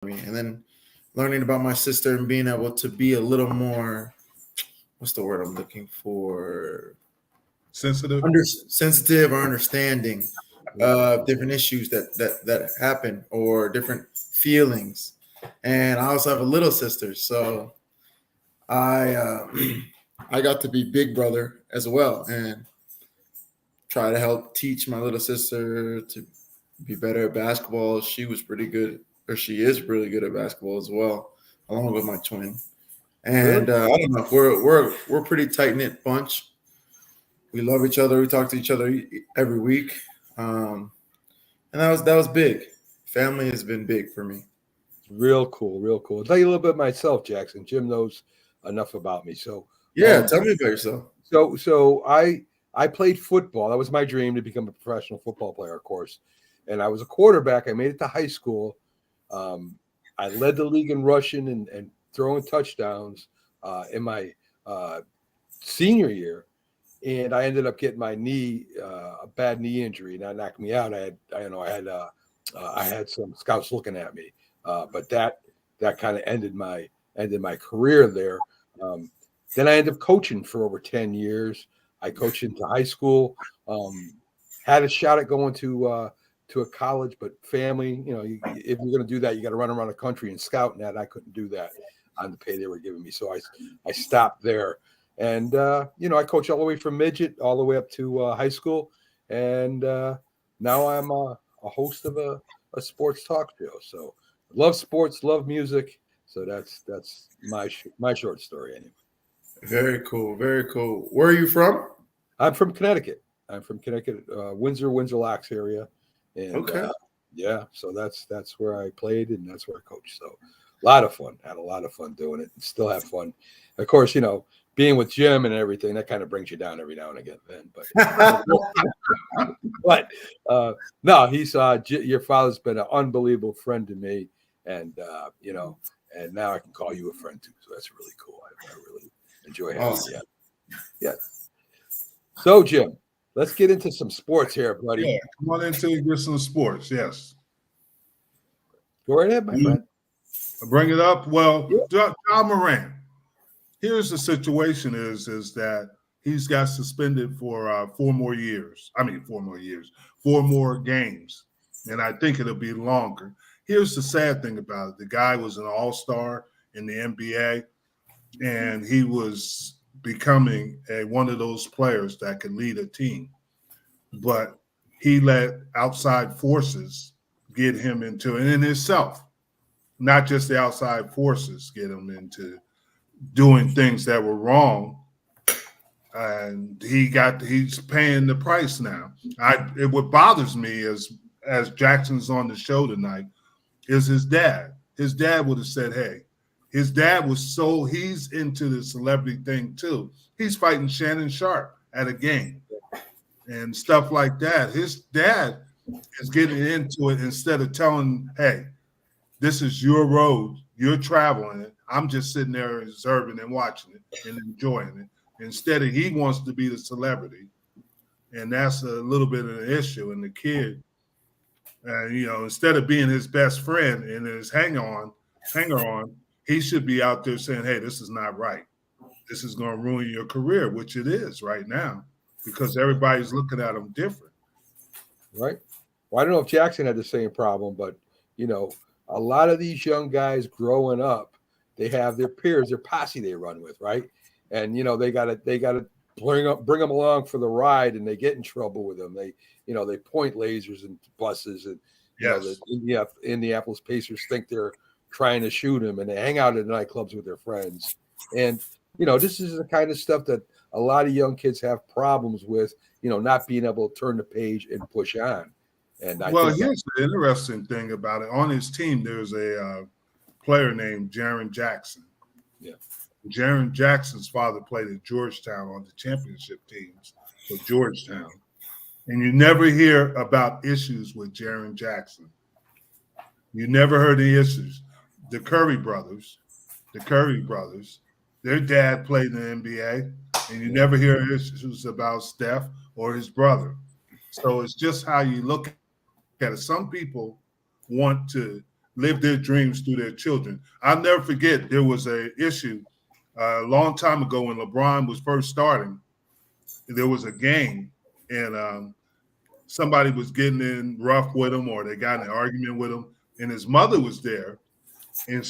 me. And then learning about my sister and being able to be a little more, what's the word I'm looking for? Sensitive. Sensitive or understanding of different issues that happen or different feelings. And I also have a little sister, so I I got to be big brother as well and try to help teach my little sister to be better at basketball. She was pretty good, or she is really good at basketball as well, along with my twin. Really? And I don't know, we're a pretty tight knit bunch. We love each other. We talk to each other every week, and that was big. Family has been big for me. Real cool, real cool. I'll tell you a little bit myself, Jackson. Jim knows enough about me. So, Yeah, tell me about yourself. so I played football. That was my dream to become a professional football player, of course. And I was a quarterback. I made it to high school. I led the league in rushing and throwing touchdowns in my senior year, and I ended up getting my knee, a bad knee injury, and that knocked me out. I had some scouts looking at me, but that kind of ended my career there. Then I ended up coaching for over 10 years. I coached into high school, had a shot at going to a college, but family, if you're going to do that, you got to run around the country and scout, and that I couldn't do that on the pay they were giving me. So I stopped there. And, I coach all the way from midget all the way up to high school. And now I'm a host of a sports talk show. So love sports, love music. So that's my short story anyway. Very cool, very cool. Where are you from? I'm from Connecticut. Windsor Locks area. And Okay. yeah, so that's where I played and that's where I coached. So a lot of fun. Had a lot of fun doing it and still have fun. Of course, being with Jim and everything, that kind of brings you down every now and again. But no, he's your father's been an unbelievable friend to me, and and now I can call you a friend too. So that's really cool. I really enjoy having you. Yeah. So Jim, let's get into some sports here, buddy. Yeah, come on into get some sports. Yes. Go right ahead, my friend. Bring it up. Well, yeah. John Moran. Here's the situation: is that he's got suspended for 4 more years. 4 more games, and I think it'll be longer. Here's the sad thing about it: the guy was an all-star in the NBA, and he was becoming one of those players that could lead a team, but he let outside forces get him into it in himself, not just the outside forces get him into doing things that were wrong, and he's paying the price now. What bothers me as Jackson's on the show tonight is his dad. His dad would have said, "Hey," his dad he's into the celebrity thing too. He's fighting Shannon Sharp at a game and stuff like that. His dad is getting into it instead of telling, "Hey, this is your road. You're traveling it. I'm just sitting there observing and watching it and enjoying it." Instead he wants to be the celebrity, and that's a little bit of an issue. And the kid, instead of being his best friend and his hanger on, he should be out there saying, "Hey, this is not right. This is going to ruin your career," which it is right now because everybody's looking at him different. Right. Well, I don't know if Jackson had the same problem, but a lot of these young guys growing up, they have their peers, their posse they run with, right? And they gotta bring them along for the ride, and they get in trouble with them. They point lasers and buses, and the Indianapolis Pacers think they're trying to shoot him, and they hang out at nightclubs with their friends. And this is the kind of stuff that a lot of young kids have problems with, not being able to turn the page and push on. And here's the interesting thing about it. On his team, there's a player named Jaren Jackson. Yeah. Jaren Jackson's father played at Georgetown on the championship teams for Georgetown. And you never hear about issues with Jaren Jackson. You never heard any issues. The Curry brothers, their dad played in the NBA, and you never hear issues about Steph or his brother. So it's just how you look at it. Some people want to live their dreams through their children. I'll never forget there was a issue a long time ago when LeBron was first starting. There was a game, and somebody was getting in rough with him, or they got in an argument with him, and his mother was there, and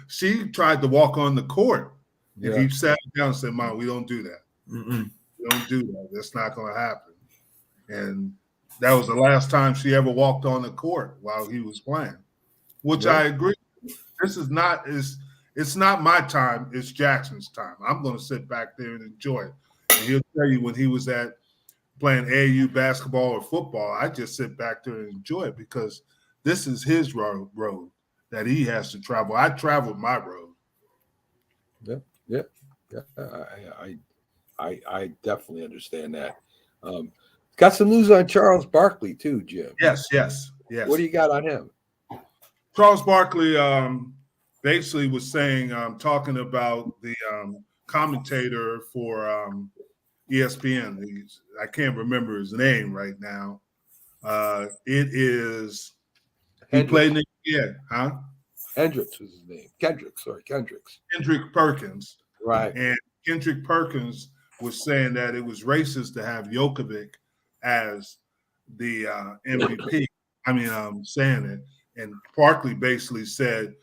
she tried to walk on the court, and he sat down and said, "Mom, we don't do that. We don't do that. That's not going to happen." And that was the last time she ever walked on the court while he was playing, which I agree. This is not it's not my time. It's Jackson's time. I'm going to sit back there and enjoy it. And he'll tell you when he was playing AAU basketball or football, I just sit back there and enjoy it because this is his road that he has to travel. I traveled my road. Yeah. I definitely understand that. Got some news on Charles Barkley too, Jim. Yes. What do you got on him? Charles Barkley basically was saying, talking about the commentator for ESPN. I can't remember his name right now. It is he played in the Hendricks was his name. Kendricks. Kendrick Perkins. Right. And Kendrick Perkins was saying that it was racist to have Djokovic as the MVP. Saying it. And Barkley basically said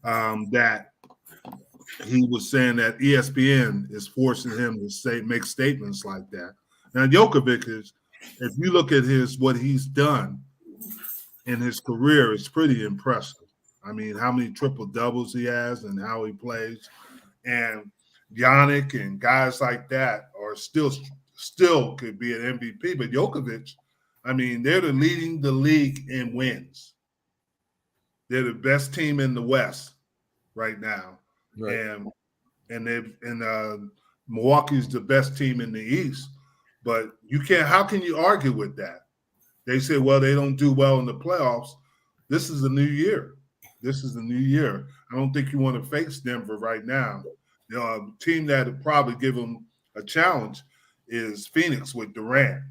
that he was saying that ESPN is forcing him to make statements like that. Now, Djokovic is, if you look at what he's done in his career, it's pretty impressive. I mean, how many triple doubles he has and how he plays. And Yannick and guys like that are still could be an MVP. But Djokovic, they're leading the league in wins. They're the best team in the West right now. Right. And Milwaukee's the best team in the East. But how can you argue with that? They say, well, they don't do well in the playoffs. This is a new year. I don't think you want to face Denver right now. The team that would probably give them a challenge is Phoenix with Durant.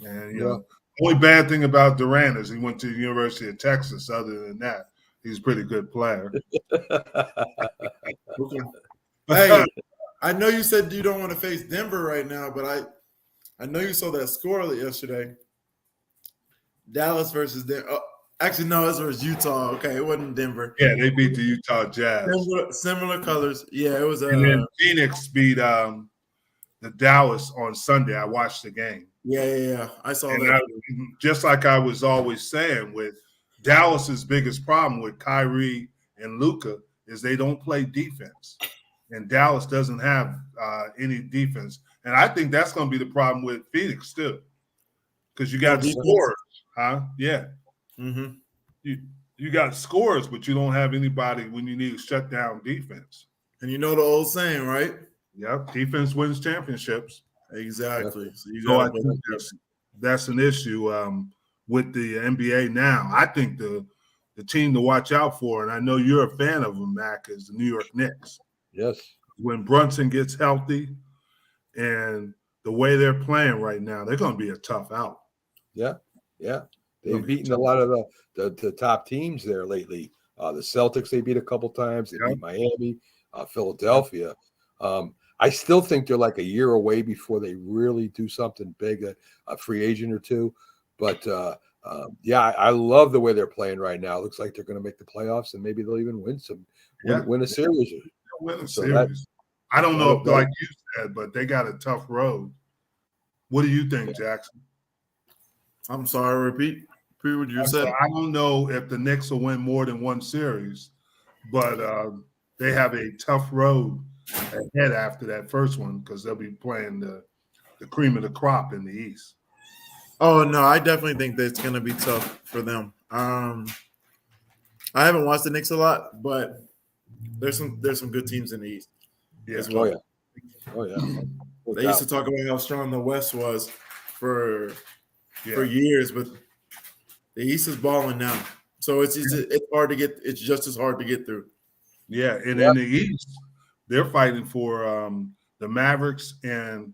And, the only bad thing about Durant is he went to the University of Texas. Other than that, he's a pretty good player. Hey, I know you said you don't want to face Denver right now, but I know you saw that score yesterday. Dallas versus Denver. Oh, actually, no, it was Utah. Okay, it wasn't Denver. Yeah, they beat the Utah Jazz. Similar colors. Yeah, it was. And then Phoenix beat the Dallas on Sunday. I watched the game. Yeah. I saw that. Just like I was always saying, with Dallas's biggest problem with Kyrie and Luka is they don't play defense. And Dallas doesn't have any defense. And I think that's going to be the problem with Phoenix too. Because you got scorers, huh? Yeah. Mm-hmm. You got scorers, but you don't have anybody when you need to shut down defense. And you know the old saying, right? Yep. Defense wins championships. Exactly. So I think that's an issue with the NBA now. I think the team to watch out for, and I know you're a fan of them, Mac, is the New York Knicks. Yes. When Brunson gets healthy and the way they're playing right now, they're going to be a tough out. Yeah. They've beaten a lot of the top teams there lately. The Celtics they beat a couple times. They beat Miami, Philadelphia. I still think they're like a year away before they really do something big, a free agent or two. But, I love the way they're playing right now. It looks like they're going to make the playoffs, and maybe they'll even win a series. I don't know if, like you said, but they got a tough road. What do you think, Jackson? I'm sorry, repeat what you said. I don't know if the Knicks will win more than one series, but they have a tough road ahead after that first one because they'll be playing the cream of the crop in the East. Oh, no, I definitely think that it's going to be tough for them. I haven't watched the Knicks a lot, but there's some good teams in the East as well. Oh, yeah. They used to talk about how strong the West was for years, but the East is balling now. So it's hard to get. It's just as hard to get through. Yeah, and in the East, they're fighting for the Mavericks and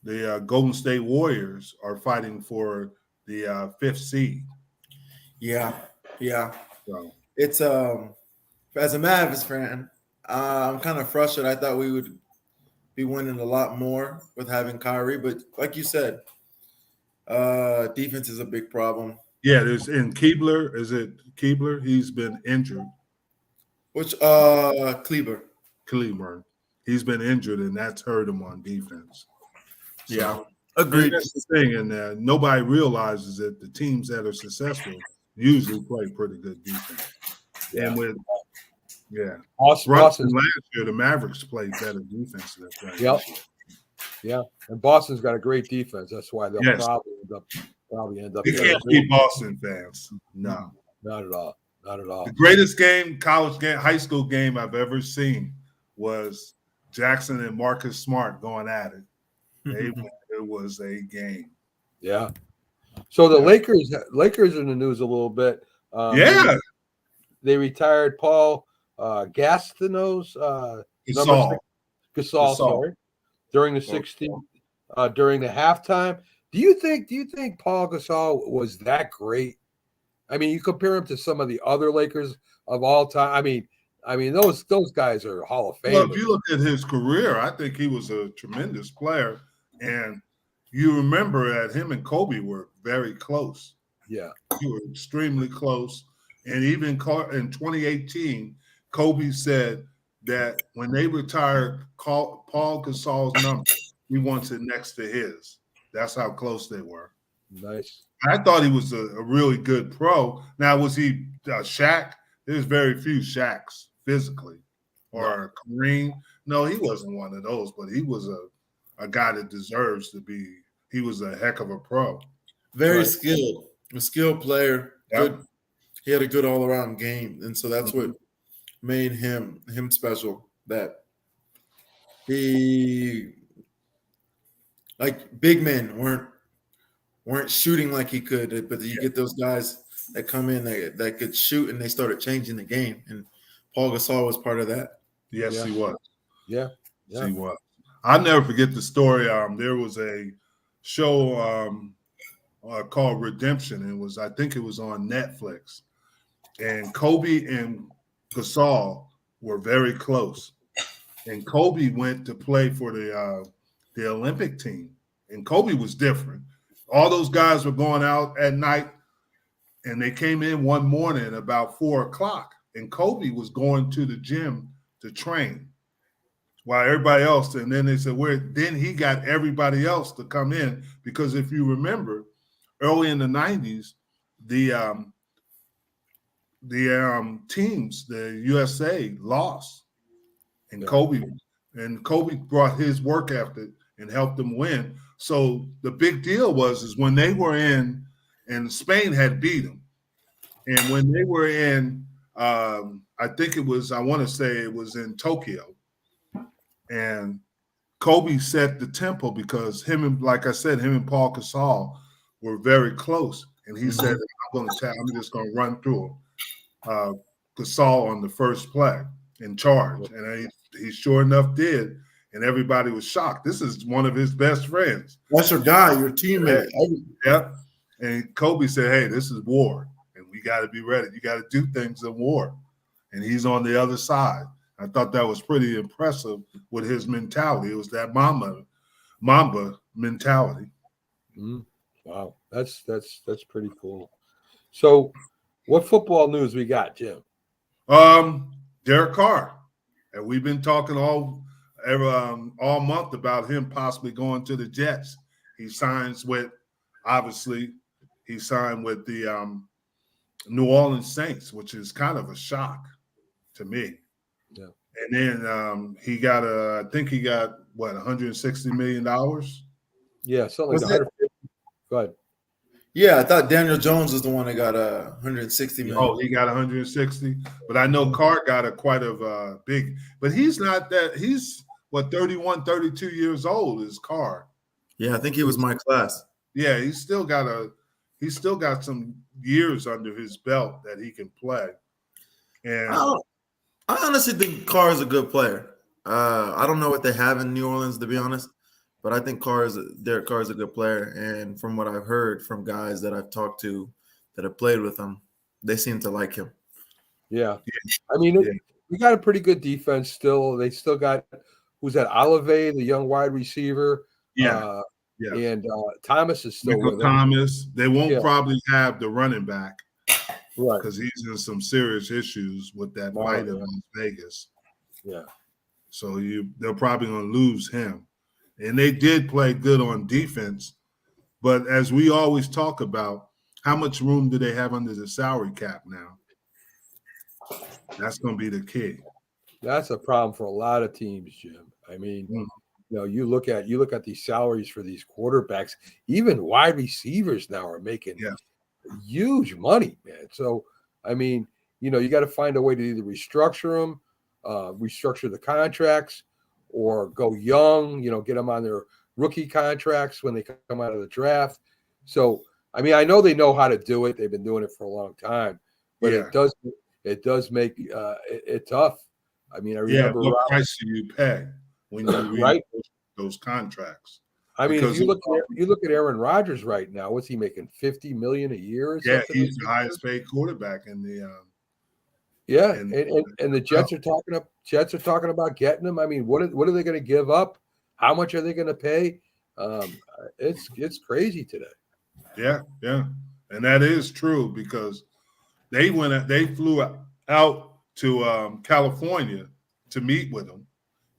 the Golden State Warriors are fighting for the 5th seed. Yeah. So, it's as a Mavs fan, I'm kind of frustrated. I thought we would be winning a lot more with having Kyrie, but like you said, defense is a big problem. yeah, there's in Keebler. Is it Keebler? He's been injured. Which Kleber. Cleburne. He's been injured, and that's hurt him on defense. Yeah, So, agreed. that's the thing, and nobody realizes that the teams that are successful usually play pretty good defense. Yeah. And with Boston, Brunson last year, the Mavericks played better defense than they played Yep. this year. Yeah, and Boston's got a great defense. That's why they'll Yes. probably end up. You can't beat Boston fans. No, not at all. Not at all. the greatest game, college game, high school game I've ever seen was Jackson and Marcus Smart going at it. It was a game. Yeah. So the Lakers are in the news a little bit. They retired Paul Gastineau's Gasol, sorry, during the 16 during the halftime. Do you think Paul Gasol was that great? I mean, you compare him to some of the other Lakers of all time. I mean those guys are Hall of Fame. Well, if you look at his career, I think he was a tremendous player, and you remember that him and Kobe were very close. Yeah, they were extremely close, and even in 2018, Kobe said that when they retired Paul Gasol's number, he wants it next to his. That's how close they were. Nice. I thought he was a really good pro. Now, was he Shaq? There's very few Shaqs physically, or Kareem. No, he wasn't one of those, but he was a guy that deserves to be. He was a heck of a pro. Very skilled, a skilled player. Yep. Good. He had a good all around game, and so that's what made him special. That he, like, big men weren't shooting like he could, but you get those guys that come in that could shoot, and they started changing the game. And Paul Gasol was part of that. Yes, he was. Yeah. Yes, he was. I'll never forget the story. There was a show called Redemption. I think it was on Netflix. And Kobe and Gasol were very close. And Kobe went to play for the Olympic team. And Kobe was different. All those guys were going out at night, and they came in one morning about 4:00, and Kobe was going to the gym to train while everybody else. And then they said, then he got everybody else to come in, because if you remember, early in the 90s, the teams, the USA lost, and Kobe brought his work ethic and helped them win. So the big deal was when they were in, and Spain had beat them, and when they were in, I want to say it was in Tokyo, and Kobe set the tempo because him and Paul Gasol were very close, and he said, I'm just going to run through him. Gasol on the first play in charge, and he sure enough did, and everybody was shocked. This is one of his best friends. That's your guy, your teammate. Yeah. And Kobe said, hey, this is war, and we got to be ready. You got to do things in war, and he's on the other side. I thought that was pretty impressive with his mentality. It was that Mamba mentality. Wow, that's pretty cool. So, what football news we got, Jim? Derek Carr, and we've been talking all month about him possibly going to the Jets. He signed with the New Orleans Saints, which is kind of a shock to me. Yeah. And then he got $160 million. Yeah, something like that. Go ahead. Yeah, I thought Daniel Jones was the one that got 160 million. Oh, he got 160, but I know Carr got quite a big. But he's not that. He's 31, 32 years old is Carr. Yeah, I think he was my class. Yeah, he's still got some years under his belt that he can play. And I honestly think Carr is a good player. I don't know what they have in New Orleans, to be honest, but I think Derek Carr is a good player. And from what I've heard from guys that I've talked to that have played with him, they seem to like him. Yeah. I mean, we got a pretty good defense still. They still got who's that? Olive, the young wide receiver. Yeah. And Thomas is still Michael with them. Thomas. They won't probably have the running back, right? Because he's in some serious issues with that fight in Las Vegas. Yeah. So they're probably going to lose him. And they did play good on defense. But as we always talk about, how much room do they have under the salary cap now? That's going to be the key. That's a problem for a lot of teams, Jim. I mean, you look at these salaries for these quarterbacks, even wide receivers now are making huge money, man. So, I mean, you got to find a way to either restructure them, restructure the contracts, or go young, get them on their rookie contracts when they come out of the draft. So, I mean, I know they know how to do it. They've been doing it for a long time, but it does make it tough. I mean, I remember what price do you pay when you read those contracts? I mean, if you look at Aaron Rodgers right now, what's he making? $50 million a year or something? He's the highest paid quarterback in the and the Jets are talking about getting him. I mean, what are they going to give up? How much are they going to pay? It's crazy today. Yeah. And that is true because they flew out to California to meet with him.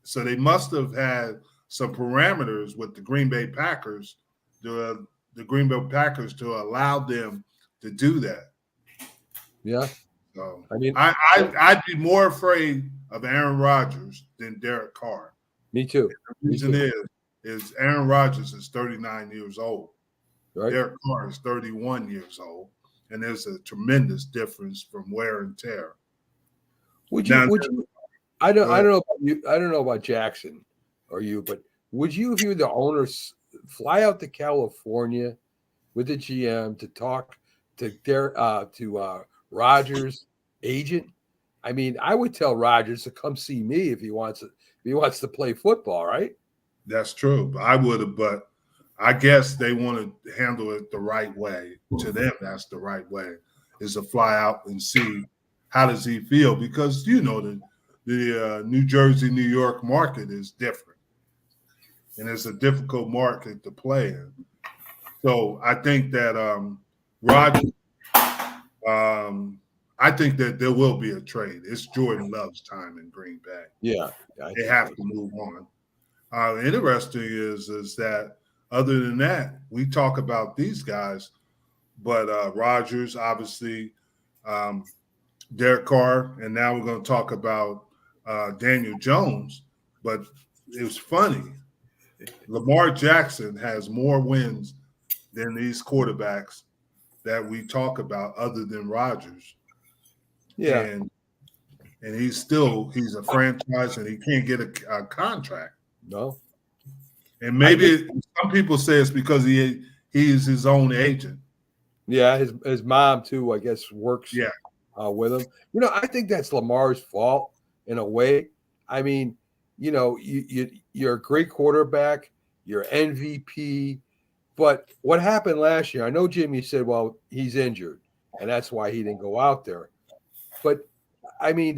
So they must have had some parameters with the Green Bay Packers, the Green Bay Packers to allow them to do that. Yeah. So I mean, I'd be more afraid of Aaron Rodgers than Derek Carr. Me too. The reason is Aaron Rodgers is 39 years old. Right. Derek Carr is 31 years old. And there's a tremendous difference from wear and tear. I don't know about you. I don't know about Jackson or you, but would you, if you were the owners, fly out to California with the GM to talk to Rodgers' agent? I mean, I would tell Rodgers to come see me if he wants to play football, right? That's true. I would have, but I guess they want to handle it the right way. To them, that's the right way, is to fly out and see how does he feel, because the New Jersey, New York market is different, and it's a difficult market to play in. So I think that Rodgers, I think that there will be a trade. It's Jordan Love's time in Green Bay. Yeah, they have to move on. Interesting is that other than that, we talk about these guys, but Rodgers, obviously, Derek Carr, and now we're going to talk about Daniel Jones. But it was funny. Lamar Jackson has more wins than these quarterbacks that we talk about other than Rodgers. Yeah. And he's a franchise, and he can't get a contract. No. And maybe some people say it's because he is his own agent. Yeah, his mom too, I guess, works with him. I think that's Lamar's fault in a way. I mean, you're a great quarterback, you're MVP, but what happened last year? I know Jimmy said, well, he's injured, and that's why he didn't go out there. But I mean,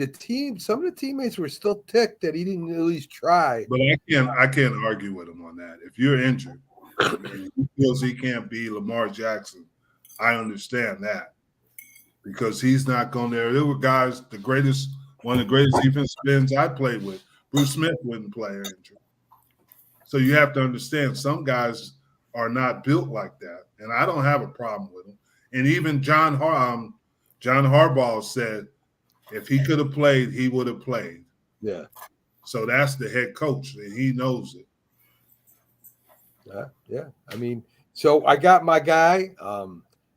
some of the teammates were still ticked that he didn't at least try. But I can't argue with him on that. If you're injured and he feels he can't be Lamar Jackson, I understand that, because he's not going there. There were guys, one of the greatest defensive ends I played with, Bruce Smith, wouldn't play injured. So you have to understand some guys are not built like that, and I don't have a problem with them. And even John Harbaugh said, if he could have played, he would have played. Yeah. So that's the head coach, and he knows it. Yeah. I mean, so I got my guy,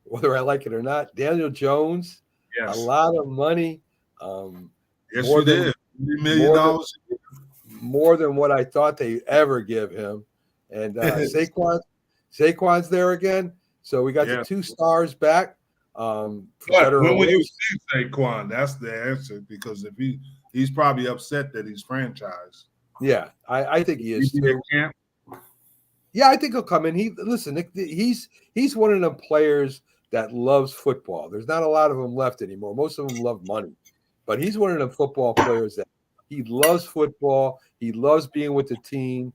whether I like it or not, Daniel Jones. Yes. A lot of money. Yes, you did. $1 million. More than what I thought they ever give him. And Saquon's there again. So we got the 2 stars back. When will you see Saquon? That's the answer, because if he's probably upset that he's franchised. Yeah, I think he is too. Yeah, I think he'll come in. He's one of them players that loves football. There's not a lot of them left anymore. Most of them love money. but he's one of them football players that he loves football. He loves being with the team.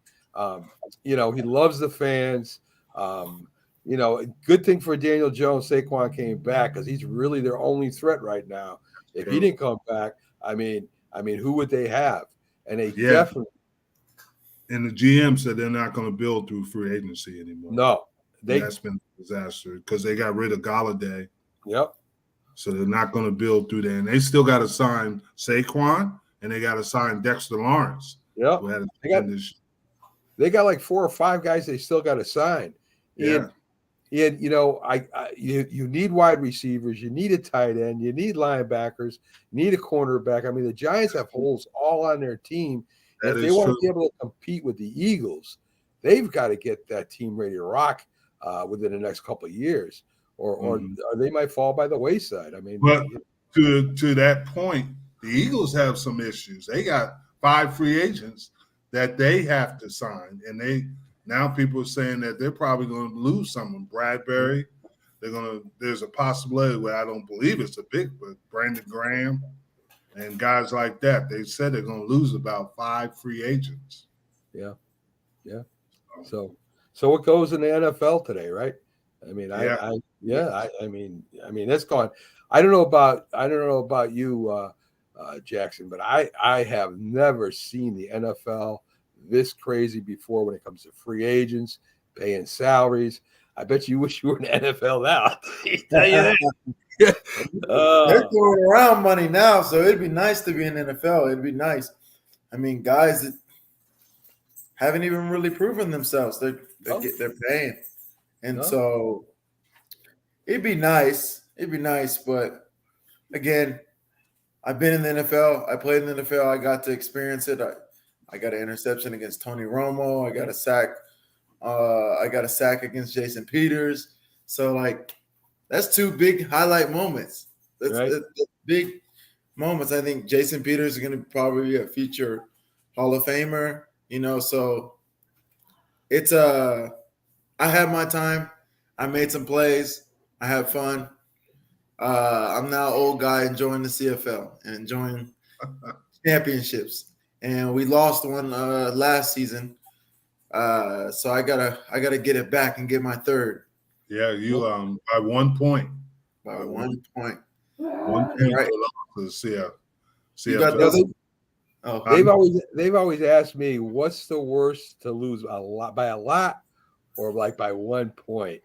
He loves the fans. Good thing for Daniel Jones, Saquon came back because he's really their only threat right now. If he didn't come back, I mean, who would they have? And they definitely. And the GM said they're not going to build through free agency anymore. No, that's been a disaster because they got rid of Galladay. Yep. So they're not going to build through there, and they still got to sign Saquon, and they got to sign Dexter Lawrence. Yep. They got like 4 or 5 guys they still got to sign. Yeah. And you need wide receivers, you need a tight end, you need linebackers, you need a cornerback. I mean, the Giants have holes all on their team. And if they want to be able to compete with the Eagles, they've got to get that team ready to rock within the next couple of years, or they might fall by the wayside. I mean, but to that point, the Eagles have some issues. They got 5 free agents that they have to sign, and now people are saying that they're probably going to lose someone. Bradbury, there's a possibility where I don't believe it's a big, but Brandon Graham and guys like that. They said they're going to lose about 5 free agents. Yeah. So what goes in the NFL today, right? I mean, I mean, that's gone. I don't know about you, Jackson, but I have never seen the NFL this crazy before when it comes to free agents paying salaries. I bet you wish you were in the NFL now. They're throwing around money now, so it'd be nice to be in the NFL. It'd be nice. I mean, guys that haven't even really proven themselves, they're paying, and so it'd be nice. It'd be nice, but again, I've been in the NFL. I played in the NFL. I got to experience it. I got an interception against Tony Romo. I got a sack. I got a sack against Jason Peters. So, like, that's 2 big highlight moments. That's big moments. I think Jason Peters is going to probably be a future Hall of Famer. So it's I had my time. I made some plays. I had fun. I'm now an old guy enjoying the CFL and enjoying championships. And we lost one last season. So I gotta get it back and get my 3rd. Yeah, you by 1 point. By 1 point. 1 point right. to the CFL. They've always asked me, what's the worst to lose by a lot or like by 1 point?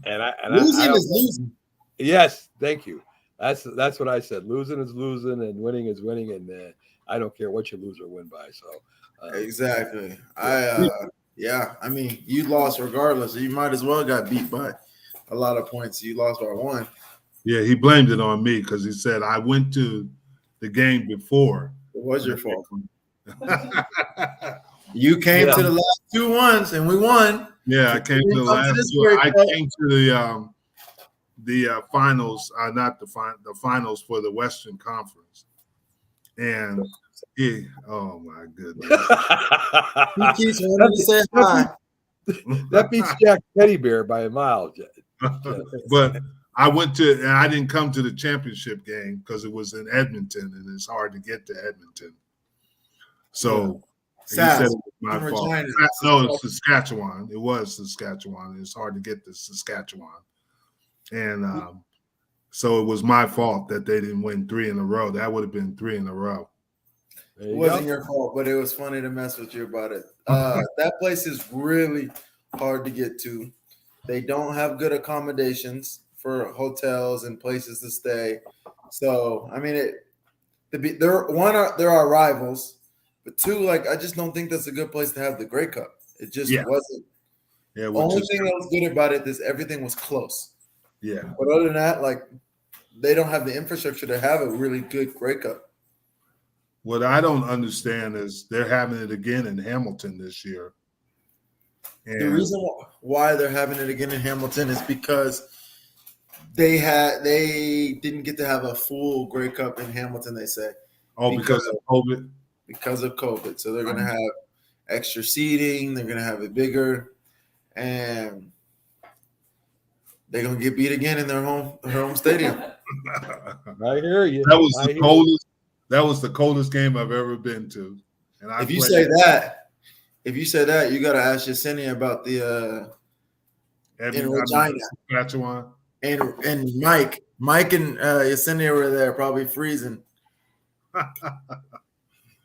And losing is losing. Yes, thank you. That's what I said. Losing is losing, and winning is winning, and I don't care what you lose or win by. So exactly. I mean, you lost regardless. So you might as well got beat by a lot of points. You lost by 1. Yeah, he blamed it on me because he said I went to the game before. It was your fault. You came to the last 2 ones and we won. Yeah, I came to the last 2. I came to the finals, not the finals for the Western Conference. And oh my goodness. He keeps wanting to say hi. That beats Jack Teddy Bear by a mile. But I didn't come to the championship game because it was in Edmonton and it's hard to get to Edmonton. So he said it was my fault. No, it's Saskatchewan. It was Saskatchewan. It's hard to get to Saskatchewan. And so it was my fault that they didn't win 3 in a row. That would have been 3 in a row. It wasn't your fault, but it was funny to mess with you about it. That place is really hard to get to. They don't have good accommodations for hotels and places to stay. So, I mean, there are rivals, but 2, like, I just don't think that's a good place to have the Grey Cup. It just wasn't. Yeah, the only thing that was good about it is everything was close. Yeah. But other than that, like, they don't have the infrastructure to have a really good Grey Cup. What I don't understand is they're having it again in Hamilton this year. And the reason why they're having it again in Hamilton is because they didn't get to have a full Grey Cup in Hamilton, they say. Oh, because of COVID? Because of COVID. So they're going to have extra seating. They're going to have it bigger. And they're going to get beat again in their home stadium. I hear you. That was the coldest. That was the coldest game I've ever been to. And if you say that, you got to ask Yesenia about the in Regina. Saskatchewan. And Mike and Yesenia were there, probably freezing.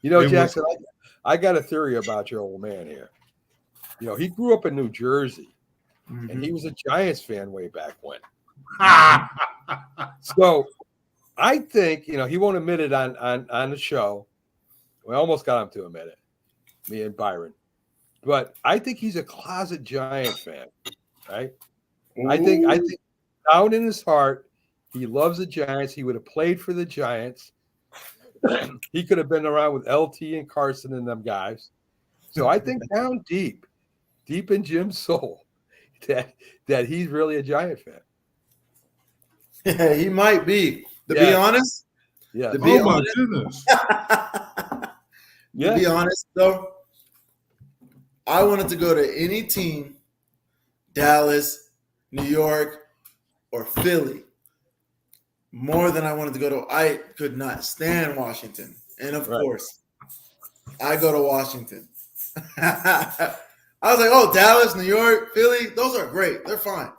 Jackson, I got a theory about your old man here. He grew up in New Jersey, and he was a Giants fan way back when. So I think, he won't admit it on the show. We almost got him to admit it, me and Byron. But I think he's a closet Giant fan, right? Ooh. I think down in his heart, he loves the Giants. He would have played for the Giants. He could have been around with LT and Carson and them guys. So I think down deep in Jim's soul, that he's really a Giant fan. Yeah, he might be. To be honest. Yeah. My goodness. To be honest, though, I wanted to go to any team, Dallas, New York, or Philly, more than I wanted to go to. I could not stand Washington. And of course, I go to Washington. I was like, oh, Dallas, New York, Philly, those are great. They're fine.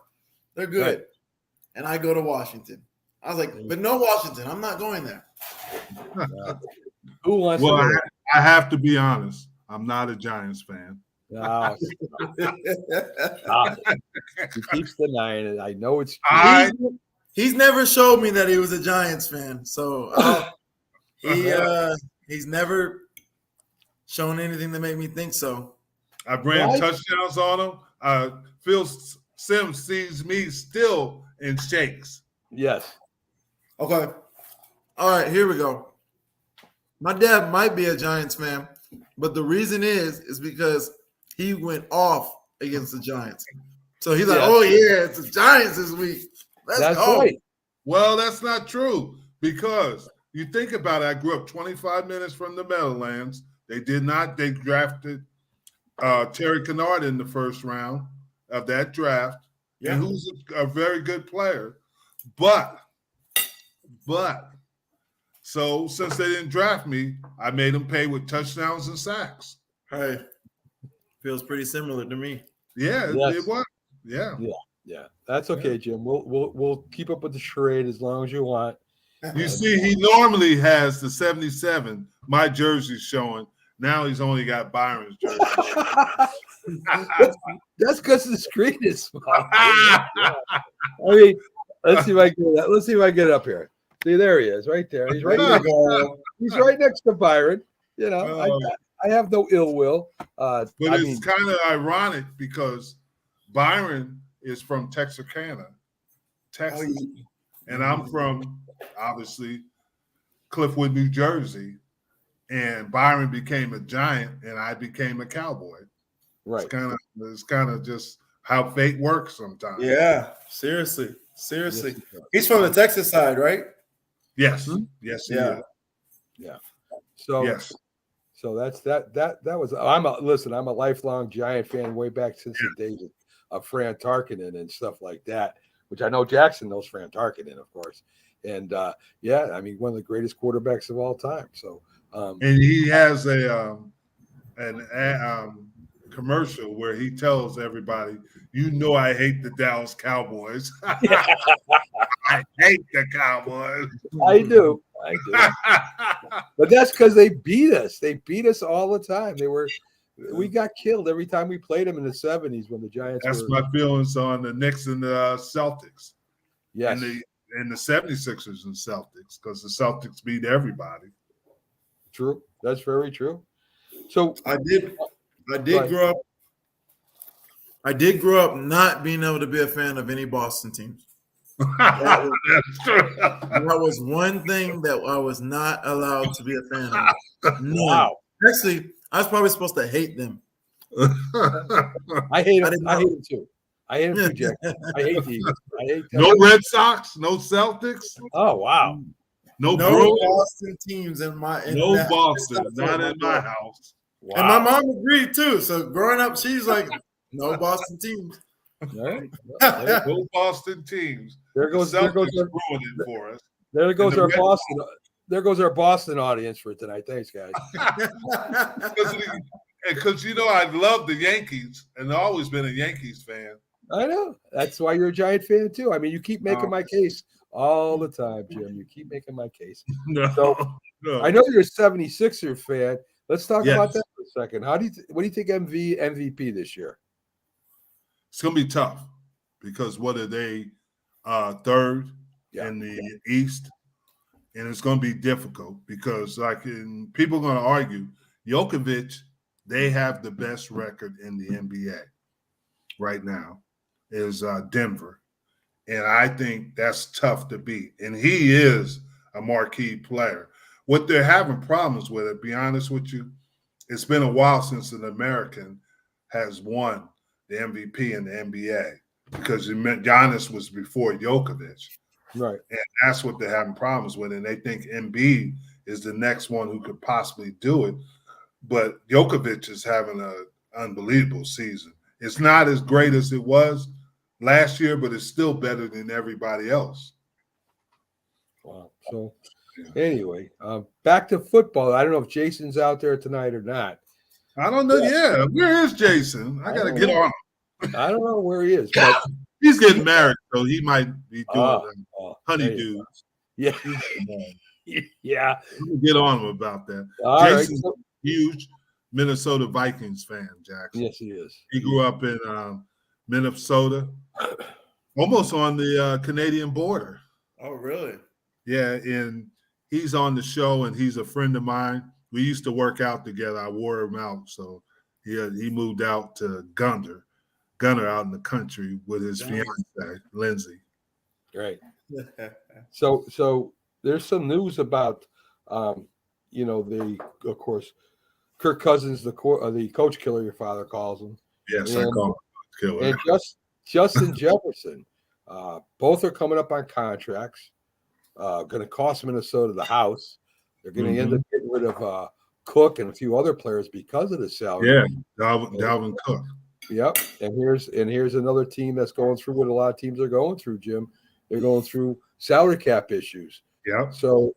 They're good. Right. And I go to Washington. I was like, but no Washington. I'm not going there. Who wants to go? I have to be honest. I'm not a Giants fan. No, he keeps denying it. I know it's true. He's never showed me that he was a Giants fan. So he's never shown anything to make me think so. I ran touchdowns on him. Phil Simms sees me still in shakes. Yes. Okay. All right, here we go. My dad might be a Giants fan, but the reason is because he went off against the Giants. So he's like, oh, yeah, it's the Giants this week. Let's go. Right. Well, that's not true because you think about it. I grew up 25 minutes from the Meadowlands. They drafted Terry Kennard in the first round of that draft, and who's a very good player. But so since they didn't draft me, I made them pay with touchdowns and sacks. Hey, feels pretty similar to me. Yeah, it was. Yeah. That's okay, Jim. We'll keep up with the charade as long as you want. You see, he normally has the 77. My jersey's showing. Now he's only got Byron's jersey. That's because the screen is small. I mean, let's see if I get it up here. See, there he is, right there. He's right next to Byron. I have no ill will. But it's kind of ironic because Byron is from Texarkana, Texas, and I'm from obviously Cliffwood, New Jersey. And Byron became a Giant, and I became a Cowboy. Right. It's kind of just how fate works sometimes. Yeah, seriously. He's from the Texas side, right? Yes. Yes. Yeah. So yes. So that's that was. I'm a lifelong Giant fan way back since the days of Fran Tarkenton and stuff like that, which I know Jackson knows Fran Tarkenton, of course. And I mean, one of the greatest quarterbacks of all time. So. And he has a commercial where he tells everybody, I hate the Dallas Cowboys. I hate the Cowboys. I do. But that's because they beat us. They beat us all the time. We got killed every time we played them in the 70s when the Giants That's my feelings on the Knicks and the Celtics. Yes. And the 76ers and Celtics, because the Celtics beat everybody. True. That's very true. So I did grow up. I did grow up not being able to be a fan of any Boston teams. That was one thing that I was not allowed to be a fan of. Wow. Actually, I was probably supposed to hate them. I hate them. I hate them too. I hate them too, Jack. I hate the Eagles. No Red Sox, no Celtics. Oh wow. No Boston teams in Boston, not in my house. Wow. And my mom agreed too. So growing up, she's like, no Boston teams. All right. Well, Both Boston teams. there goes the Celtics our, ruined it for us. there goes And the our Red Boston. There goes our Boston audience for tonight. Thanks, guys. Because I love the Yankees and I've always been a Yankees fan. I know. That's why you're a Giant fan too. I mean, you keep making my case all the time, Jim. You keep making my case. No, I know you're a 76er fan. Let's talk Yes. about that for a second. What do you think MVP this year? It's going to be tough because what are they, third in the East? And it's going to be difficult because people are going to argue, Jokic, they have the best record in the NBA right now is Denver. And I think that's tough to beat. And he is a marquee player. What they're having problems with, to be honest with you, it's been a while since an American has won the MVP in the NBA because Giannis was before Jokic. Right. And that's what they're having problems with. And they think Embiid is the next one who could possibly do it. But Jokic is having an unbelievable season. It's not as great as it was last year, but it's still better than everybody else. Wow. So anyway, back to football. I don't know if Jason's out there tonight or not. I don't know. Yeah. Where is Jason? I got to get on him. I don't know where he is, but he's getting married, so he might be doing honeydews. Yeah. Yeah. Get on him about that. All Jason's right. a huge Minnesota Vikings fan, Jackson. Yes, he is. He grew up in Minnesota, almost on the Canadian border. Oh, really? Yeah, and he's on the show, and he's a friend of mine. We used to work out together. I wore him out, so he moved out to Gunner out in the country with his fiance, Lindsay. Right. So there's some news about, of course, Kirk Cousins, the coach killer, your father calls him. Yes, I call him coach killer. And Justin Jefferson. Both are coming up on contracts. Going to cost Minnesota the house. They're going to end up getting rid of Cook and a few other players because of the salary. Yeah, Dalvin Cook. Yep. And here's another team that's going through what a lot of teams are going through, Jim. They're going through salary cap issues. Yeah. So,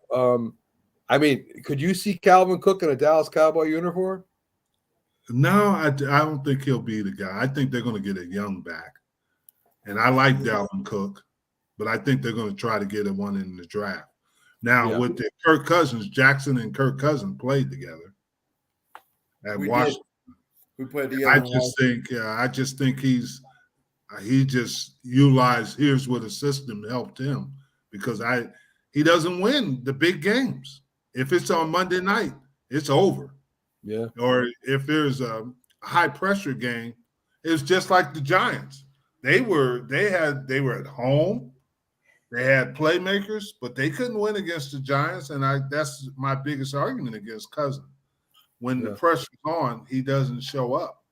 could you see Calvin Cook in a Dallas Cowboy uniform? No, I don't think he'll be the guy. I think they're going to get a young back. And I like Dalvin Cook, but I think they're going to try to get one in the draft. Now, with the Kirk Cousins, Jackson and Kirk Cousins played together at Washington. We played together. I just think he just utilized here's what the system helped him because he doesn't win the big games. If it's on Monday night, it's over. Yeah. Or if there's a high pressure game, it's just like the Giants. They were at home. They had playmakers, but they couldn't win against the Giants. And that's my biggest argument against Cousins. When the pressure's on, he doesn't show up.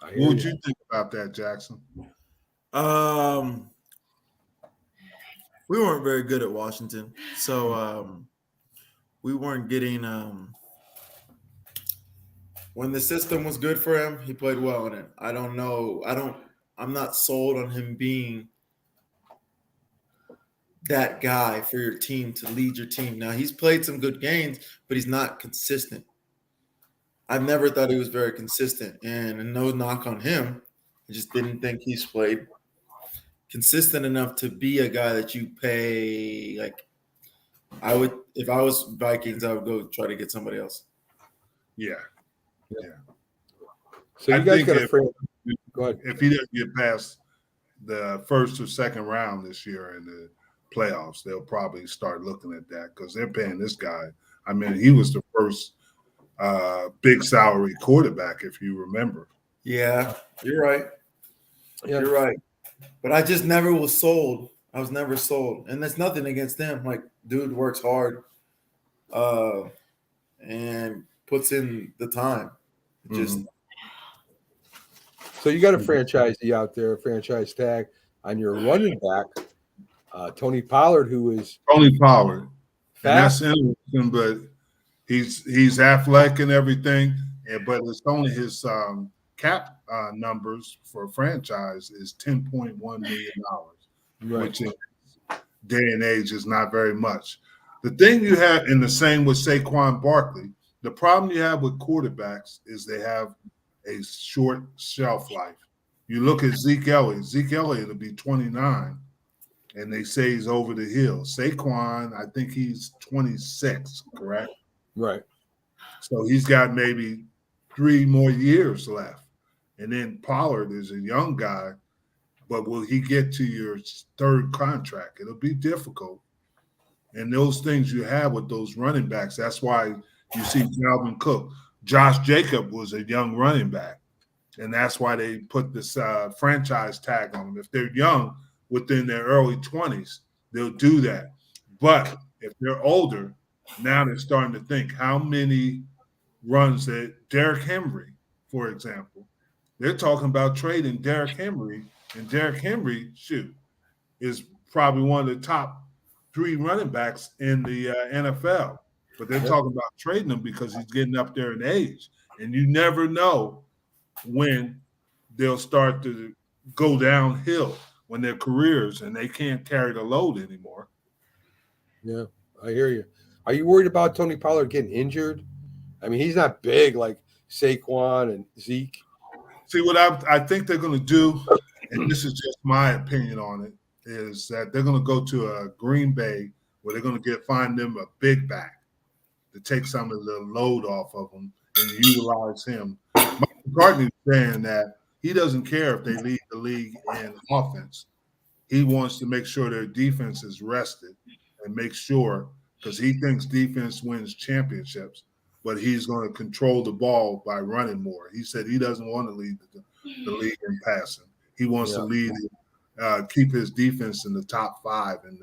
What would you think about that, Jackson? We weren't very good at Washington, so we weren't getting. When the system was good for him, he played well in it. I don't know. I'm not sold on him being that guy for your team to lead your team. Now, he's played some good games, but he's not consistent. I've never thought he was very consistent, and no knock on him. I just didn't think he's played consistent enough to be a guy that you pay. Like, I would, if I was Vikings, I would go try to get somebody else. Yeah. So you guys got a friend. Go ahead. If he doesn't get past the first or second round this year in the playoffs, they'll probably start looking at that because they're paying this guy. I mean, he was the first big salary quarterback, if you remember. Yeah, you're right. Yeah. You're right. But I just never was sold. I was never sold. And that's nothing against him. Like, dude works hard and puts in the time. Just So you got a franchisee out there, a franchise tag on your running back, Tony Pollard, who is Tony Pollard. fast. And that's interesting, but he's athletic and everything, but it's only his cap numbers for a franchise is $10.1 million, Right. which in day and age is not very much. The thing you have, in the same with Saquon Barkley, the problem you have with quarterbacks is they have a short shelf life. You look at Zeke Elliott. Zeke Elliott will be 29, and they say he's over the hill. Saquon, I think he's 26, correct? Right. So he's got maybe 3 more years left. And then Pollard is a young guy, but will he get to your third contract? It'll be difficult. And those things you have with those running backs, that's why you see Dalvin Cook. Josh Jacob was a young running back, and that's why they put this franchise tag on them. If they're young, within their early 20s, they'll do that. But if they're older, now they're starting to think how many runs that Derrick Henry, for example, they're talking about trading Derrick Henry, and Derrick Henry, is probably one of the top 3 running backs in the NFL. But they're talking about trading him because he's getting up there in age. And you never know when they'll start to go downhill when their careers and they can't carry the load anymore. Yeah, I hear you. Are you worried about Tony Pollard getting injured? I mean, he's not big like Saquon and Zeke. See, what I think they're going to do, and this is just my opinion on it, is that they're going to go to a Green Bay where they're going to find them a big back to take some of the load off of him and utilize him. Mike McCartney is saying that he doesn't care if they lead the league in offense. He wants to make sure their defense is rested and make sure, because he thinks defense wins championships, but he's going to control the ball by running more. He said he doesn't want to lead the league in passing. He wants to lead, keep his defense in the top 5 in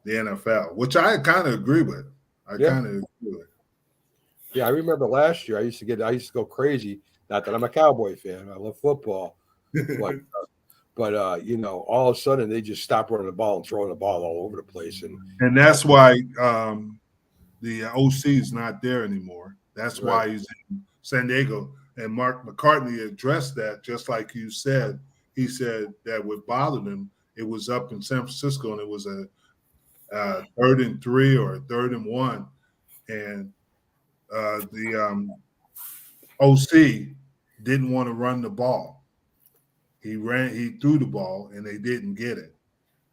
the NFL, which I kind of agree with. I kind of agree with. Yeah, I remember last year I used to go crazy. Not that I'm a Cowboy fan. I love football. But you know, all of a sudden they just stopped running the ball and throwing the ball all over the place. And that's why the OC is not there anymore. That's why he's in San Diego. And Mark McCartney addressed that, just like you said. He said that what bothered him, it was up in San Francisco, and it was a 3rd and 3 or a 3rd and 1. And the OC didn't want to run the ball. He threw the ball, and they didn't get it.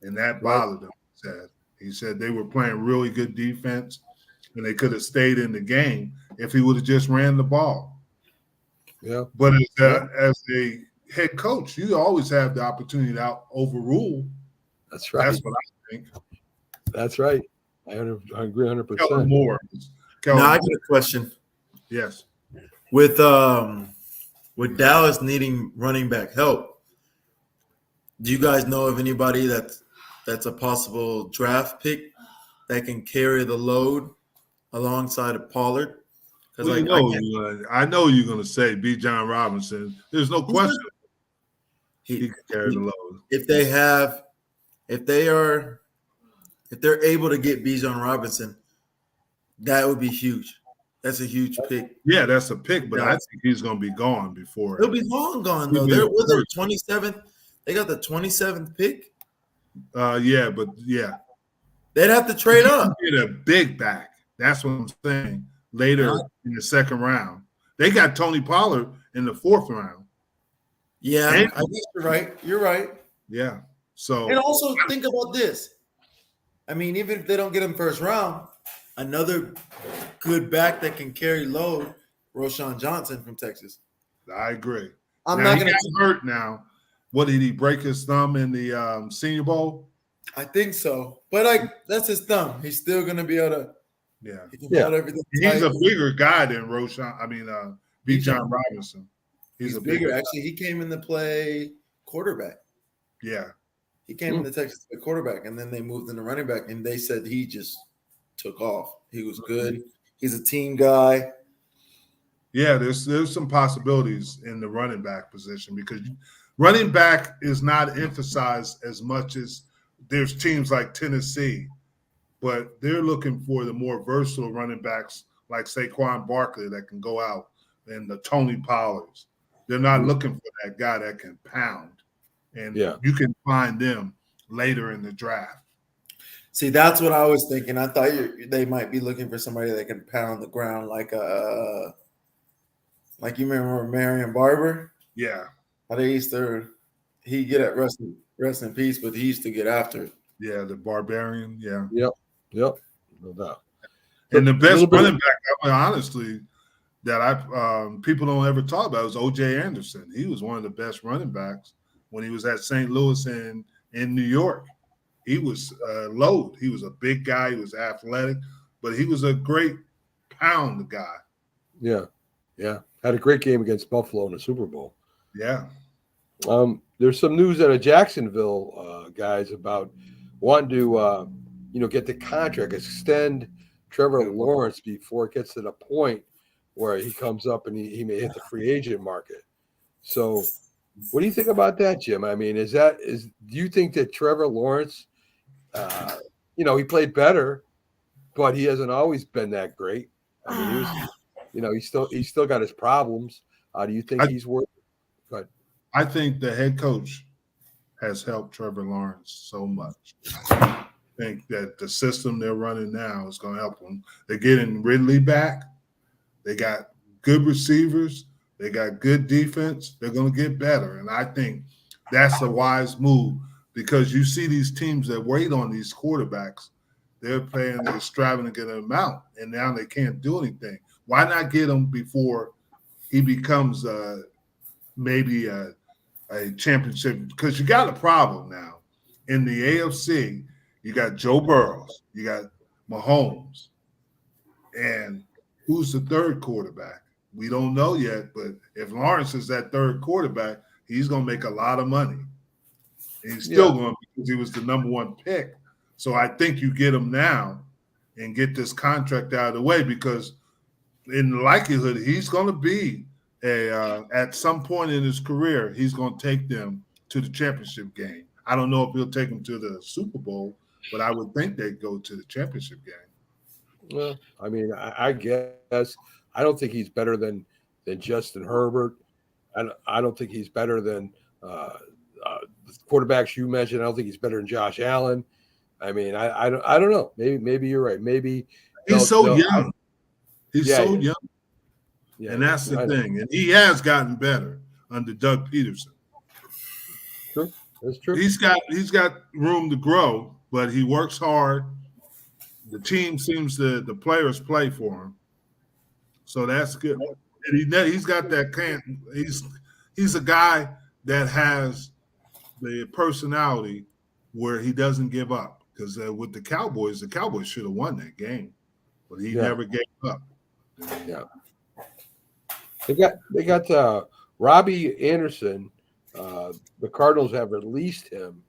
And that bothered him, he said they were playing really good defense, and they could have stayed in the game if he would have just ran the ball. Yeah. But as a head coach, you always have the opportunity to overrule. That's right. That's what I think. That's right. I agree 100%. Kellen Moore. Now I got a question. Yes. With Dallas needing running back help, do you guys know of anybody that's a possible draft pick that can carry the load alongside of Pollard? Well, I know you're going to say B. John Robinson. There's no question he can carry the load. If they're able to get B. John Robinson, that would be huge. That's a huge pick. Yeah, that's a pick, but I think he's going to be gone before. He'll be long gone though. There was a 27th. They got the 27th pick. Yeah. They'd have to trade up. Get a big back. That's what I'm saying. Later in the 2nd round, they got Tony Pollard in the 4th round. Yeah, I guess you're right. You're right. Yeah. So, and also think about this. I mean, even if they don't get him 1st round, another good back that can carry load, Roschon Johnson from Texas. I agree. I'm not going to hurt now. What, did he break his thumb in the Senior Bowl? I think so, but that's his thumb. He's still going to be able to. Everything. He's a bigger guy than B. John Robinson. He's a bigger. Actually, he came in to play quarterback. Yeah. He came in to Texas to play quarterback, and then they moved into running back, and they said he just took off. He was good. He's a team guy. Yeah, there's some possibilities in the running back position because running back is not emphasized as much as there's teams like Tennessee, but they're looking for the more versatile running backs like Saquon Barkley that can go out, and the Tony Pollards. They're not looking for that guy that can pound, and you can find them later in the draft. See, that's what I was thinking. I thought they might be looking for somebody that can pound the ground like you remember Marion Barber? Yeah. How they used to, he get at rest in peace, but he used to get after it. Yeah, the Barbarian. Yeah. Yep. No doubt. And the best running back, I mean, honestly, that people don't ever talk about is O.J. Anderson. He was one of the best running backs when he was at St. Louis and in New York. He was loaded. He was a big guy. He was athletic, but he was a great pound guy. Yeah. Had a great game against Buffalo in the Super Bowl. Yeah. There's some news out of Jacksonville, guys, about wanting to, get the contract, extend Trevor Lawrence before it gets to the point where he comes up and he may hit the free agent market. So what do you think about that, Jim? I mean, do you think that Trevor Lawrence, he played better, but he hasn't always been that great? I mean, he's still got his problems. Do you think he's worth it? Go ahead. I think the head coach has helped Trevor Lawrence so much. I think that the system they're running now is going to help them. They're getting Ridley back. They got good receivers. They got good defense. They're going to get better. And I think that's a wise move because you see these teams that wait on these quarterbacks. They're paying an extravagant amount, and now they can't do anything. Why not get him before he becomes maybe a championship? Because you got a problem now. In the AFC, you got Joe Burrows. You got Mahomes. And who's the third quarterback? We don't know yet, but if Lawrence is that third quarterback, he's going to make a lot of money. And he's still going because he was the number one pick. So I think you get him now and get this contract out of the way because in likelihood, he's going to be at some point in his career, he's going to take them to the championship game. I don't know if he'll take them to the Super Bowl, but I would think they'd go to the championship game. Well, I mean, I guess I don't think he's better than Justin Herbert. I don't think he's better than the quarterbacks you mentioned. I don't think he's better than Josh Allen. I mean, I don't know. Maybe you're right. Maybe he's so young. He's so young. Yeah, and that's the thing. And he has gotten better under Doug Peterson. True. That's true. He's got room to grow, but he works hard. The team seems the players play for him. So that's good. And he's got that he's a guy that has the personality where he doesn't give up. Because with the Cowboys should have won that game, but he never gave up. Yeah, they got Robbie Anderson. The Cardinals have released him.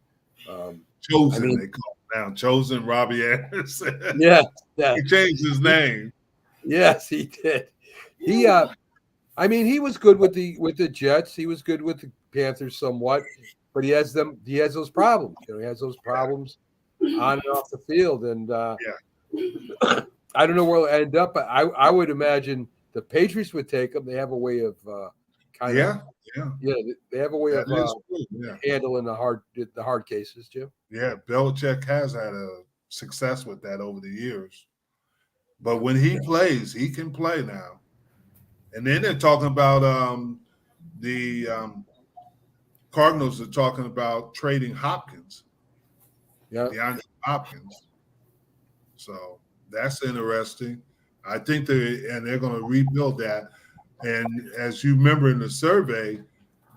Chosen, they call him now. Chosen Robbie Anderson. Yeah. He changed his name. Yes, he did. He was good with the Jets. He was good with the Panthers somewhat, but he has those problems. He has those problems on and off the field, and I don't know where it'll end up. But I would imagine the Patriots would take him. They have a way of they have a way of handling the hard cases, Jim. Yeah, Belichick has had a success with that over the years. But when he plays, he can play now. And then they're talking about the Cardinals are talking about trading Hopkins. Yeah, DeAndre Hopkins. So that's interesting. I think they're going to rebuild that. And as you remember in the survey,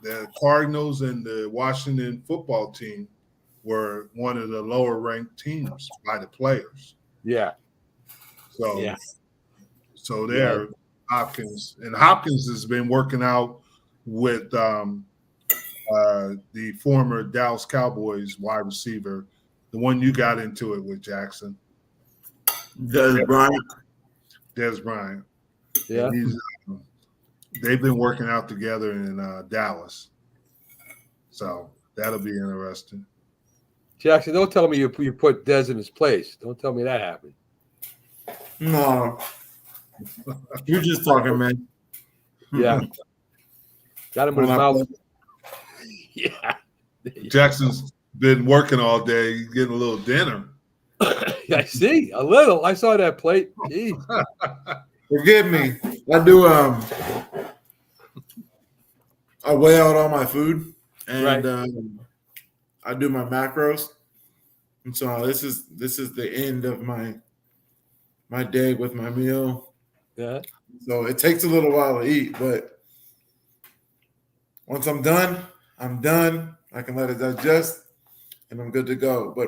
the Cardinals and the Washington football team were one of the lower ranked teams by the players. Yeah. So there, Hopkins. And Hopkins has been working out with the former Dallas Cowboys wide receiver, the one you got into it with, Jackson. Des Bryant. Yeah. They've been working out together in Dallas. So that'll be interesting. Jackson, don't tell me you put Des in his place. Don't tell me that happened. No. You're just talking, man. Yeah. Got him with his mouth. Yeah. Jackson's been working all day, getting a little dinner. I see a little. I saw that plate. Jeez. Forgive me. I do. I weigh out all my food, and I do my macros. And so this is the end of my day with my meal. Yeah. So it takes a little while to eat, but once I'm done, I'm done. I can let it digest, and I'm good to go. But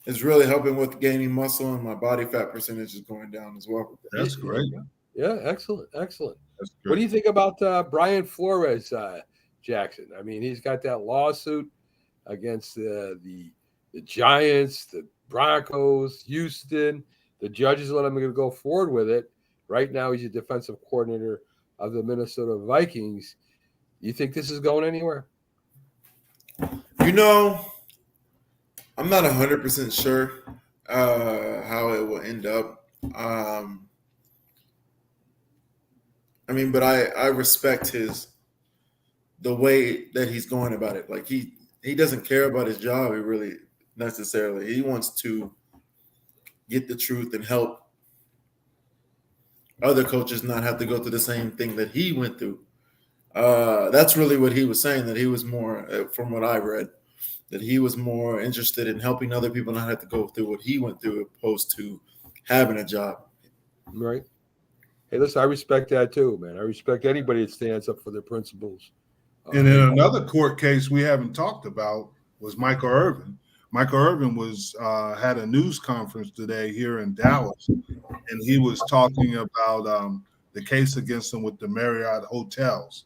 it's really helping with gaining muscle, and my body fat percentage is going down as well. That's great. Yeah, excellent. That's great. What do you think about Brian Flores, Jackson? I mean, he's got that lawsuit against the Giants, the Broncos, Houston. The judges let him go forward with it. Right now, he's a defensive coordinator of the Minnesota Vikings. You think this is going anywhere? I'm not 100% sure how it will end up. But I respect the way that he's going about it. Like he doesn't care about his job. He really necessarily. He wants to get the truth and help other coaches not have to go through the same thing that he went through. That's really what he was saying, that he was more, from what I read, that he was more interested in helping other people not have to go through what he went through opposed to having a job. Right. Hey, listen, I respect that too, man. I respect anybody that stands up for their principles. And in another court case we haven't talked about was Michael Irvin. Michael Irvin had a news conference today here in Dallas, and he was talking about the case against him with the Marriott hotels.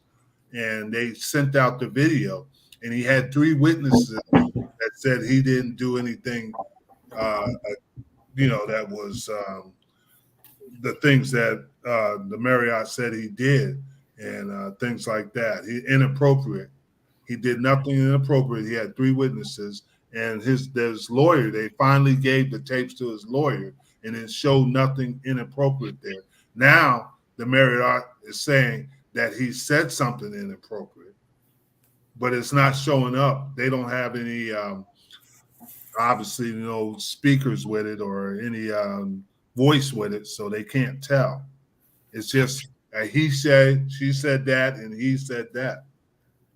And they sent out the video, and he had 3 witnesses that said he didn't do anything, that was the things that the Marriott said he did, and things like that. Inappropriate. He did nothing inappropriate. He had 3 witnesses, and his lawyer, they finally gave the tapes to his lawyer, and it showed nothing inappropriate there. Now the Marriott is saying that he said something inappropriate, but it's not showing up. They don't have any, obviously, speakers with it or any voice with it, so they can't tell. It's just he said, she said that, and he said that.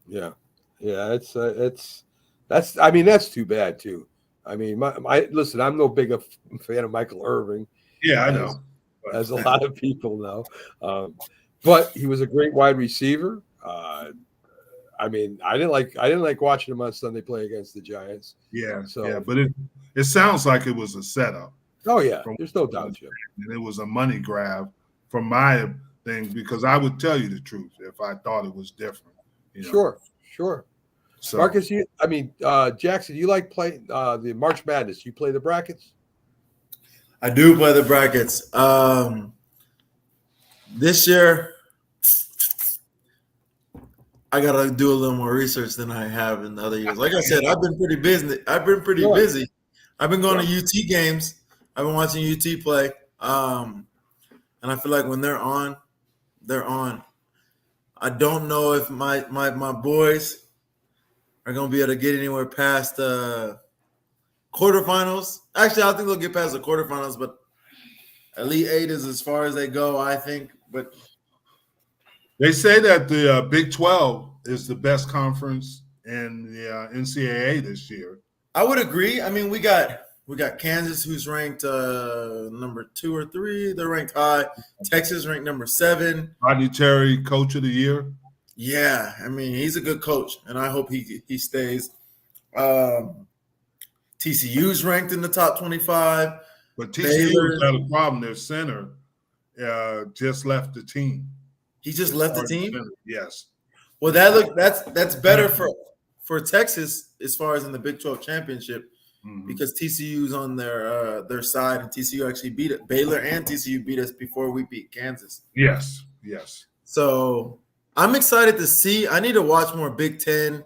Yeah, that's too bad too. I mean, listen, I'm no big fan of Michael Irvin. Yeah, I know, as a lot of people know. But he was a great wide receiver. I didn't like watching him on Sunday play against the Giants. Yeah, but it sounds like it was a setup. Oh yeah, there's no doubt, Jim. And it was a money grab from my thing, because I would tell you the truth if I thought it was different. Sure. So, Marcus, Jackson, you like playing the March Madness? You play the brackets? I do play the brackets. This year, I gotta do a little more research than I have in the other years. Like I said, I've been pretty busy. I've been going to UT games. I've been watching UT play. And I feel like when they're on, they're on. I don't know if my boys are gonna be able to get anywhere past quarterfinals. Actually, I think they'll get past the quarterfinals, but Elite 8 is as far as they go, I think. But they say that the Big 12 is the best conference in the NCAA this year. I would agree. I mean, we got Kansas, who's ranked number 2 or 3. They're ranked high. Texas ranked number 7. Rodney Terry, Coach of the Year. Yeah, I mean, he's a good coach, and I hope he stays. TCU's ranked in the top 25. But TCU's got a problem. Their center just left the team. He just left the team? Center. Yes. Well, that's better for Texas as far as in the Big 12 championship, because TCU's on their side, and TCU actually beat it. Baylor and TCU beat us before we beat Kansas. Yes. So I'm excited to see. I need to watch more Big 10.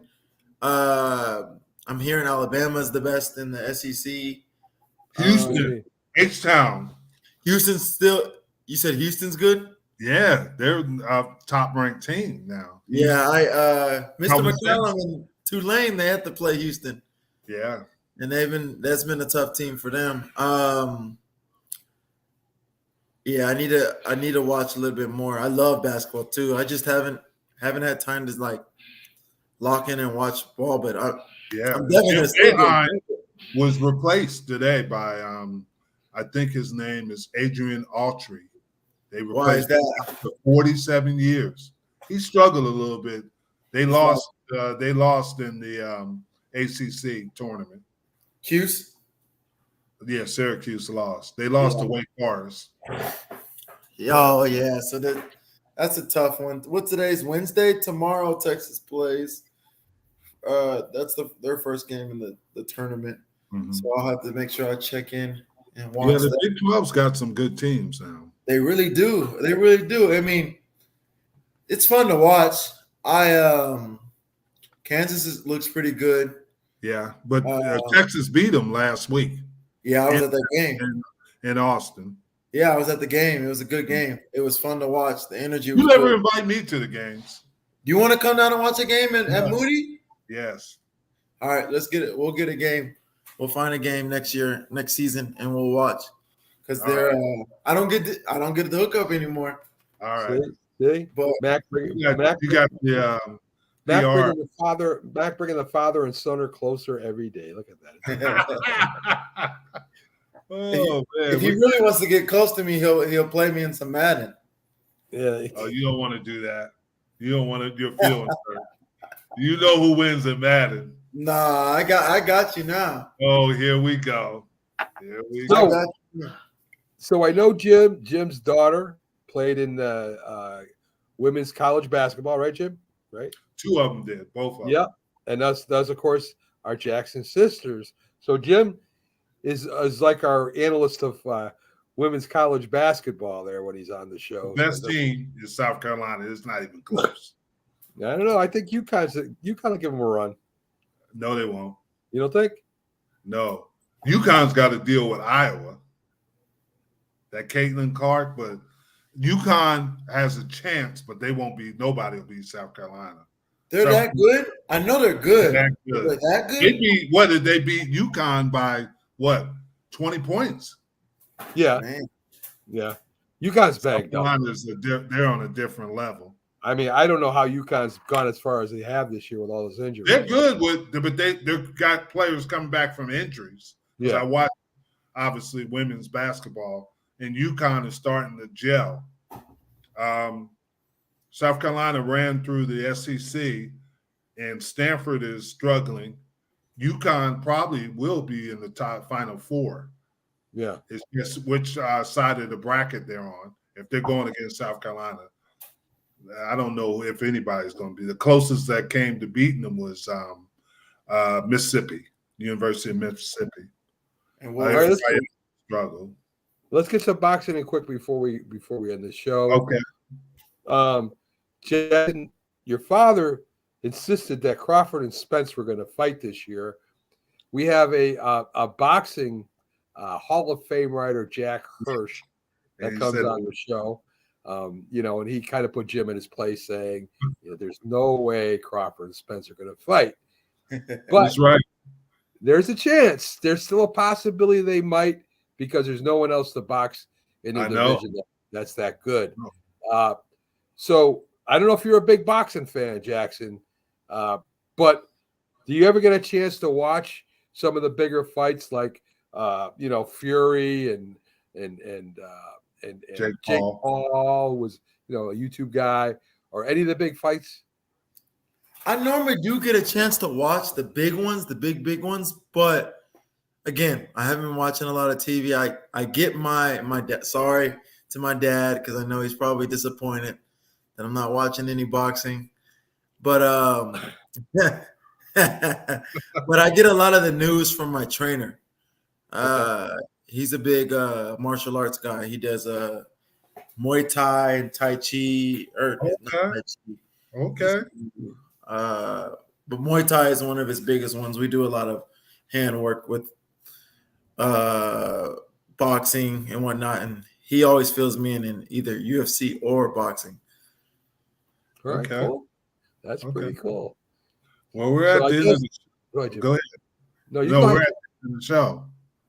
I'm hearing Alabama's the best in the SEC. Houston, H-Town. Houston's still – you said Houston's good? Yeah, they're a top-ranked team now. Yeah, Mr. Common McCallum sense. and Tulane, they have to play Houston, Yeah. and that's been a tough team for them. Yeah, I need to watch a little bit more. I love basketball too. I just haven't had time to like lock in and watch ball, but Yeah. I'm definitely Jim gonna still Boeheim get. was replaced today by I think his name is Adrian Autry. They Why is replaced him that? after 47 years. He struggled a little bit. They He's lost. They lost in the ACC tournament. Cuse? Yeah, Syracuse lost. They lost to Wake Forest. Oh yeah, so that's a tough one. What today's Wednesday? Tomorrow Texas plays. That's their first game in the tournament. Mm-hmm. So I'll have to make sure I check in and watch. Yeah, the that. Big 12's got some good teams now. They really do. They really do. I mean, it's fun to watch. Kansas looks pretty good. Yeah, but Texas beat them last week. Yeah, I was at that game in Austin. Yeah, I was at the game. It was a good game. It was fun to watch. The energy was You never good. invite me to the games. Do you want to come down and watch a game at Moody? Yes. All right, let's get it. We'll get a game. We'll find a game next season, and we'll watch. Because they're, I don't get the hookup anymore. All right. See? But Mac bringing the father and son are closer every day. Look at that. If he really wants to get close to me, he'll play me in some Madden. Yeah. Oh, you don't want to do that. You don't want to. Your feelings hurt. You know who wins in Madden. Nah, I got you now. Oh, here we go. So I know Jim's daughter played in the women's college basketball, right, Jim? Right? Two of them did. Both of them. Yeah. And those, of course, are Jackson sisters. So Jim is like our analyst of women's college basketball there when he's on the show. The best team is South Carolina. It's not even close. I don't know. I think you kind of give them a run. No, they won't. You don't think? No. UConn's got to deal with Iowa. That Caitlin Clark, but UConn has a chance, but they won't be. Nobody will beat South Carolina. They're that good? I know they're good. They're that good? What did they beat UConn by? What? 20 points? Yeah. Man. Yeah. UConn's bagged up. They're on a different level. I mean, I don't know how UConn's gone as far as they have this year with all those injuries. They're good but they've got players coming back from injuries. Yeah. I watch, obviously, women's basketball, and UConn is starting to gel. South Carolina ran through the SEC, and Stanford is struggling. UConn probably will be in the top Final Four. Yeah. It's just which side of the bracket they're on. If they're going against South Carolina, I don't know if anybody's going to be. The closest that came to beating them was Mississippi, University of Mississippi. And let's get some boxing in quick before we end the show. Okay. Jackson, your father insisted that Crawford and Spence were going to fight this year. We have a boxing Hall of Fame writer, Jack Hirsch, that comes on the show. And he kind of put Jim in his place, saying, "There's no way Crawford and Spence are going to fight." But that's right. There's a chance. There's still a possibility they might, because there's no one else to box in the division that's that good. So I don't know if you're a big boxing fan, Jackson, but do you ever get a chance to watch some of the bigger fights like Fury and Jake Paul was a YouTube guy, or any of the big fights? I normally do get a chance to watch the big ones, the big ones, but again, I haven't been watching a lot of TV. I get my sorry to my dad, because I know he's probably disappointed that I'm not watching any boxing, but but I get a lot of the news from my trainer. He's a big martial arts guy. He does Muay Thai and Tai Chi. Okay. But Muay Thai is one of his biggest ones. We do a lot of hand work with boxing and whatnot, and he always fills me in either UFC or boxing. All right, Okay. cool. That's pretty cool. Well, we're at So I the end of guess- the Go ahead, Jim. Go ahead. No, you No, go we're ahead. at the end of the show.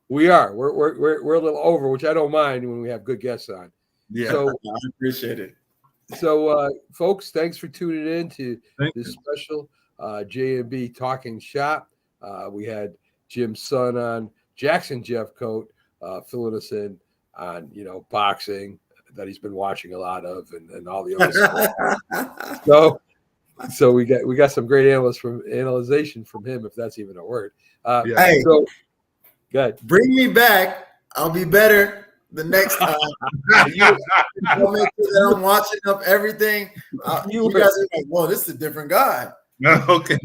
We are. We're a little over, which I don't mind when we have good guests on. Yeah. So I appreciate it. So, folks, thanks for tuning in to Thank this you. special J&B Talking Shop. We had Jim's son on, Jackson Jeffcoat, filling us in on, boxing that he's been watching a lot of and all the other sports. So we got some great analyzation from him, if that's even a word. Hey, so good. Bring me back. I'll be better the next time. I'll make sure that I'm watching up everything. You guys are like, whoa, this is a different guy. Okay.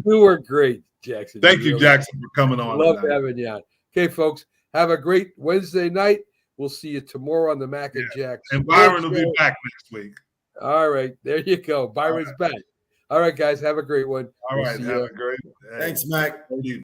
You were great, Jackson. Thank you, Jackson, for coming on. Love tonight. having you on. Okay, folks, have a great Wednesday night. We'll see you tomorrow on the Mac and Jackson. And Byron will be back next week. All right, there you go. Byron's back. All right, guys, have a great one. All right, see have you. a great day. Thanks, Mac. Thank you.